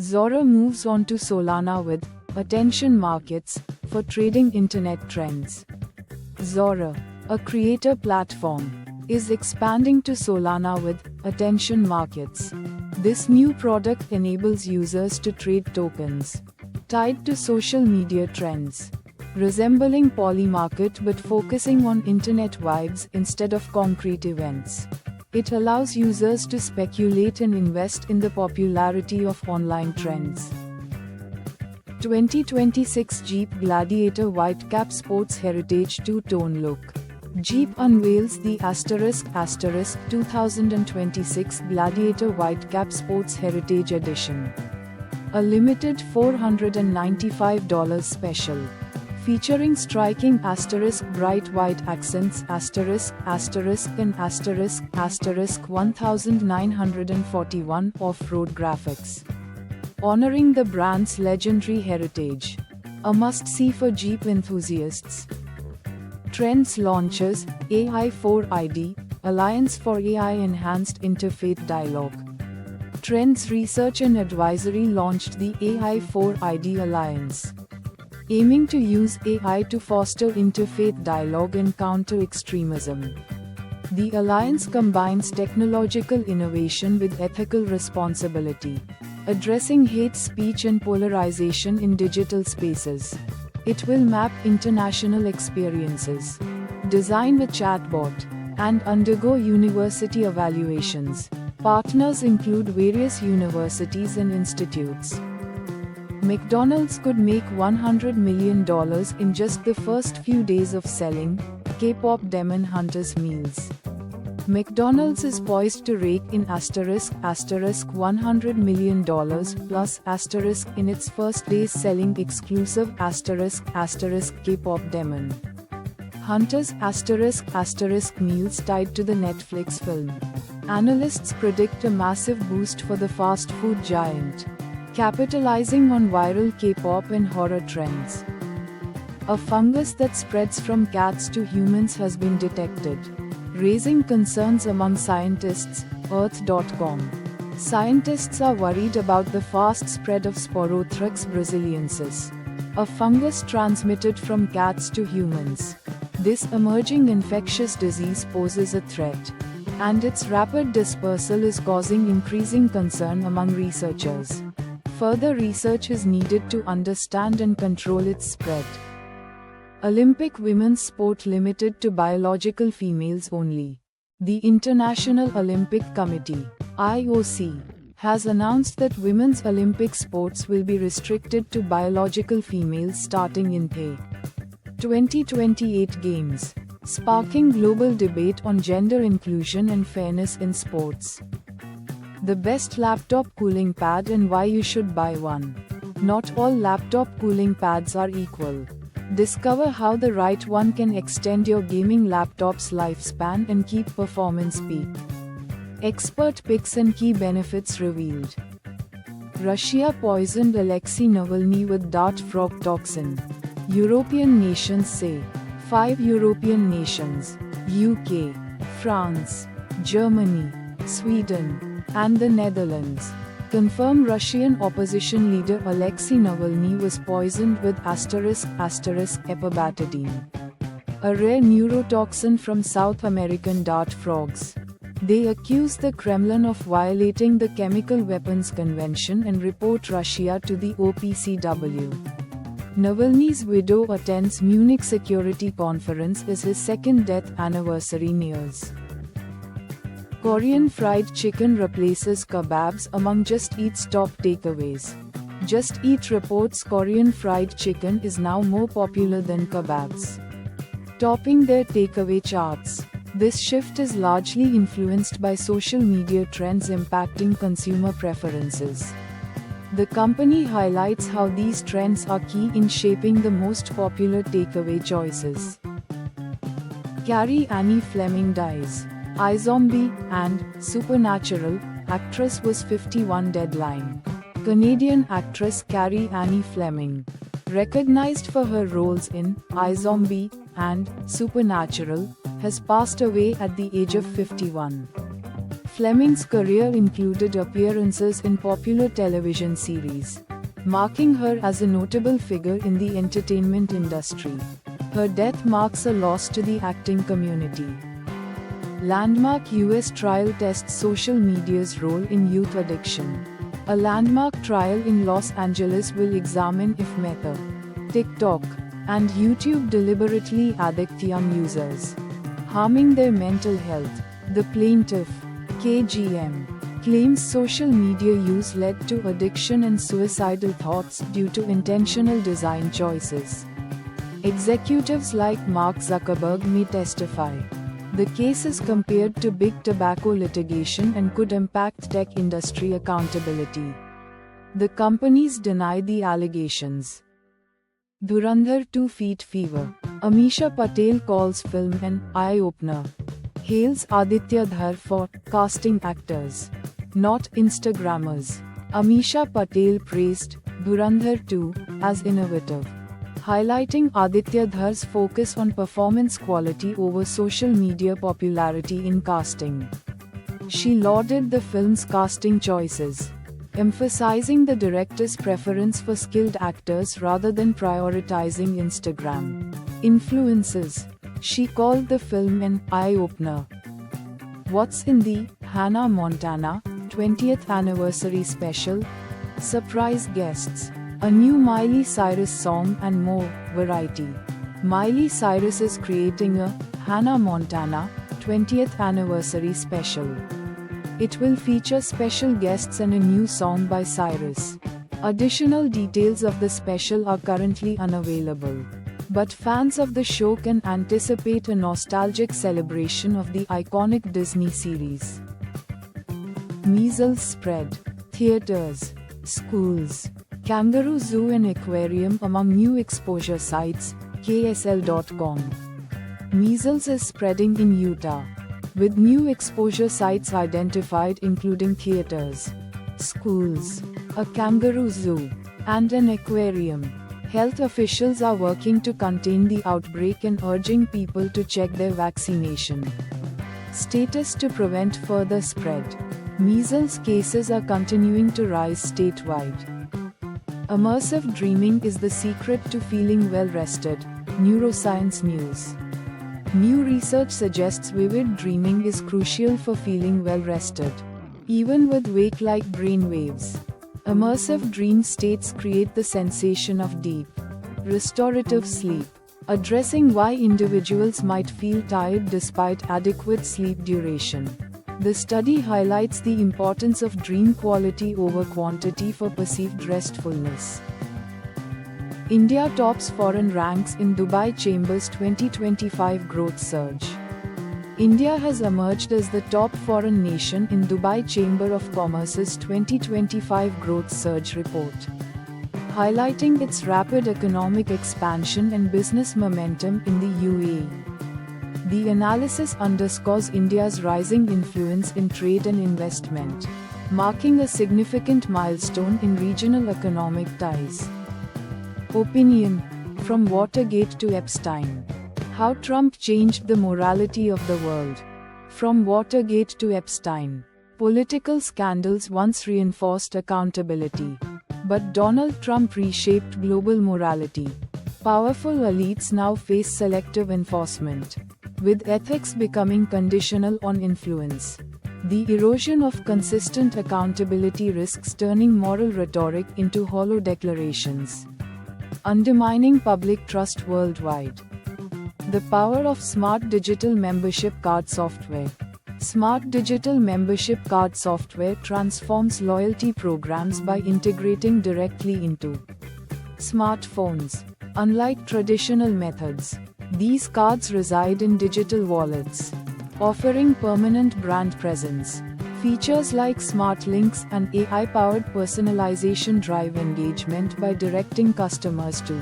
Zora moves on to Solana with Attention Markets for trading internet trends. Zora, a creator platform, is expanding to Solana with Attention Markets. This new product enables users to trade tokens tied to social media trends, resembling Polymarket but focusing on internet vibes instead of concrete events. It allows users to speculate and invest in the popularity of online trends. 2026 Jeep Gladiator Whitecap Sports Heritage Two-Tone Look. Jeep unveils the *** 2026 Gladiator Whitecap Sports Heritage Edition. A limited $495 special. Featuring striking *** bright white accents *** and *** 1941 off-road graphics. Honoring the brand's legendary heritage. A must-see for Jeep enthusiasts. Trends launches, AI4ID, Alliance for AI-Enhanced Interfaith Dialogue. Trends Research and Advisory launched the AI4ID Alliance, aiming to use AI to foster interfaith dialogue and counter extremism. The alliance combines technological innovation with ethical responsibility, addressing hate speech and polarization in digital spaces. It will map international experiences, design a chatbot, and undergo university evaluations. Partners include various universities and institutes. McDonald's could make $100 million in just the first few days of selling K-pop Demon Hunters meals. McDonald's is poised to rake in $100 million plus in its first days selling exclusive K-pop Demon Hunters meals tied to the Netflix film. Analysts predict a massive boost for the fast food giant, capitalizing on viral K-pop and horror trends. A fungus that spreads from cats to humans has been detected, raising concerns among scientists, Earth.com. Scientists are worried about the fast spread of Sporothrix brasiliensis, a fungus transmitted from cats to humans. This emerging infectious disease poses a threat, and its rapid dispersal is causing increasing concern among researchers. Further research is needed to understand and control its spread. Olympic women's sport limited to biological females only. The International Olympic Committee, IOC, has announced that women's Olympic sports will be restricted to biological females starting in the 2028 Games, sparking global debate on gender inclusion and fairness in sports. The best laptop cooling pad and why you should buy one. Not all laptop cooling pads are equal. Discover how the right one can extend your gaming laptop's lifespan and keep performance peak. Expert picks and key benefits revealed. Russia poisoned Alexei Navalny with dart frog toxin. European nations say. 5 European nations, UK, France, Germany, Sweden, and the Netherlands, confirm Russian opposition leader Alexei Navalny was poisoned with ***epibatidine, a rare neurotoxin from South American dart frogs. They accuse the Kremlin of violating the Chemical Weapons Convention and report Russia to the OPCW. Navalny's widow attends Munich Security Conference as his second death anniversary nears. Korean fried chicken replaces kebabs among Just Eat's top takeaways. Just Eat reports Korean fried chicken is now more popular than kebabs, topping their takeaway charts. This shift is largely influenced by social media trends impacting consumer preferences. The company highlights how these trends are key in shaping the most popular takeaway choices. Carrie Annie Fleming dies. iZombie and Supernatural actress was 51 deadline. Canadian actress Carrie Annie Fleming, recognized for her roles in iZombie and Supernatural, has passed away at the age of 51. Fleming's career included appearances in popular television series, marking her as a notable figure in the entertainment industry. Her death marks a loss to the acting community. Landmark U.S. trial tests social media's role in youth addiction. A landmark trial in Los Angeles will examine if Meta, TikTok, and YouTube deliberately addict young users, harming their mental health. The plaintiff, KGM, claims social media use led to addiction and suicidal thoughts due to intentional design choices. Executives like Mark Zuckerberg may testify. The case is compared to big tobacco litigation and could impact tech industry accountability. The companies deny the allegations. Dhurandhar 2 Feet Fever. Amisha Patel calls film an eye-opener. Hails Aditya Dhar for casting actors, not Instagrammers. Amisha Patel praised Dhurandhar 2 as innovative, highlighting Aditya Dhar's focus on performance quality over social media popularity in casting. She lauded the film's casting choices, emphasizing the director's preference for skilled actors rather than prioritizing Instagram influences. She called the film an eye-opener. What's in the Hannah Montana 20th Anniversary Special? Surprise guests, a new Miley Cyrus song and more variety. Miley Cyrus is creating a Hannah Montana 20th Anniversary Special. It will feature special guests and a new song by Cyrus. Additional details of the special are currently unavailable, but fans of the show can anticipate a nostalgic celebration of the iconic Disney series. Measles spread. Theaters, schools, kangaroo zoo and aquarium among new exposure sites, KSL.com. Measles is spreading in Utah, with new exposure sites identified including theaters, schools, a kangaroo zoo, and an aquarium. Health officials are working to contain the outbreak and urging people to check their vaccination status to prevent further spread. Measles cases are continuing to rise statewide. Immersive dreaming is the secret to feeling well rested, Neuroscience News. New research suggests vivid dreaming is crucial for feeling well rested, even with wake-like brain waves. Immersive dream states create the sensation of deep, restorative sleep, addressing why individuals might feel tired despite adequate sleep duration. The study highlights the importance of dream quality over quantity for perceived restfulness. India tops foreign ranks in Dubai Chamber's 2025 growth surge. India has emerged as the top foreign nation in Dubai Chamber of Commerce's 2025 growth surge report, highlighting its rapid economic expansion and business momentum in the UAE. The analysis underscores India's rising influence in trade and investment, marking a significant milestone in regional economic ties. Opinion: From Watergate to Epstein. How Trump changed the morality of the world. From Watergate to Epstein. Political scandals once reinforced accountability, but Donald Trump reshaped global morality. Powerful elites now face selective enforcement, with ethics becoming conditional on influence. The erosion of consistent accountability risks turning moral rhetoric into hollow declarations, undermining public trust worldwide. The power of Smart Digital Membership Card Software. Smart Digital Membership Card Software transforms loyalty programs by integrating directly into smartphones. Unlike traditional methods, these cards reside in digital wallets, offering permanent brand presence. Features like Smart Links and AI-powered personalization drive engagement by directing customers to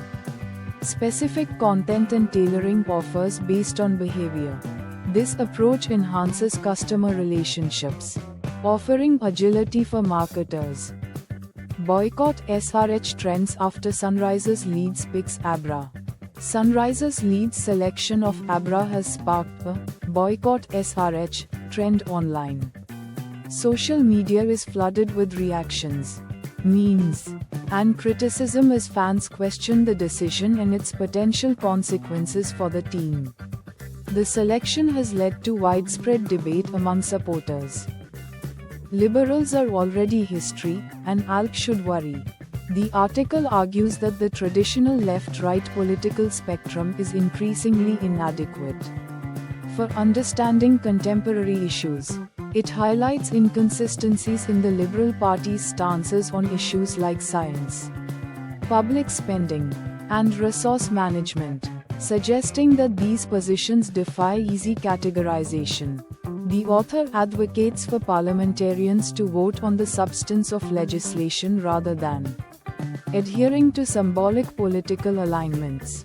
specific content and tailoring offers based on behavior. This approach enhances customer relationships, offering agility for marketers. Boycott SRH trends after Sunrisers leads picks Abra. Sunrisers leads selection of Abra has sparked a boycott SRH trend online. Social media is flooded with reactions, memes, and criticism as fans question the decision and its potential consequences for the team. The selection has led to widespread debate among supporters. Liberals are already history, and ALK should worry. The article argues that the traditional left-right political spectrum is increasingly inadequate for understanding contemporary issues. It highlights inconsistencies in the Liberal Party's stances on issues like science, public spending, and resource management, suggesting that these positions defy easy categorization. The author advocates for parliamentarians to vote on the substance of legislation rather than adhering to symbolic political alignments.